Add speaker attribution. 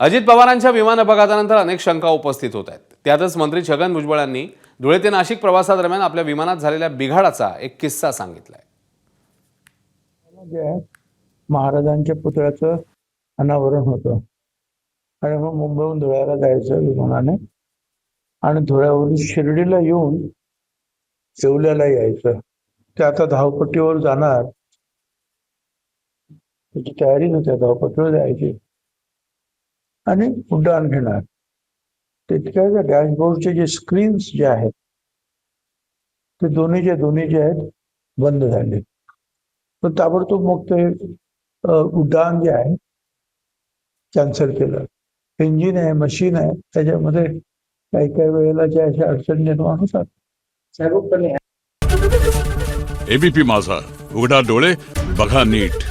Speaker 1: अजित पवारांच्या विमान अपघातानंतर अनेक शंका उपस्थित होत आहेत. त्यातच मंत्री छगन भुजबळ यांनी धुळे ते नाशिक प्रवासादरम्यान आपल्या विमानात झालेल्या बिघाडाचा एक किस्सा सांगितलाय.
Speaker 2: जे आहे महाराजांच्या पुतळ्याचं अनावरण होतं आणि मग मुंबईहून धुळ्याला जायचं विमानाने आणि धुळ्यावरून शिर्डीला येऊन येवल्याला यायचं. ते आता धावपट्टीवर जाणार, त्याची तयारी नव्हती, धावपट्टीवर जायची आणि उड्डाण घेणार. तितक्या डॅशबोर्डचे जे स्क्रीन्स जे आहेत ते दोन्ही जे आहेत बंद झाले. पण ताबडतोब मग ते उड्डाण जे आहे कॅन्सल केलं. इंजिन आहे, मशीन आहे, त्याच्यामध्ये काही वेळेला ज्या अशा अडचणी निर्माण होतात.
Speaker 3: एबीपी माझा, उघडा डोळे बघा नीट.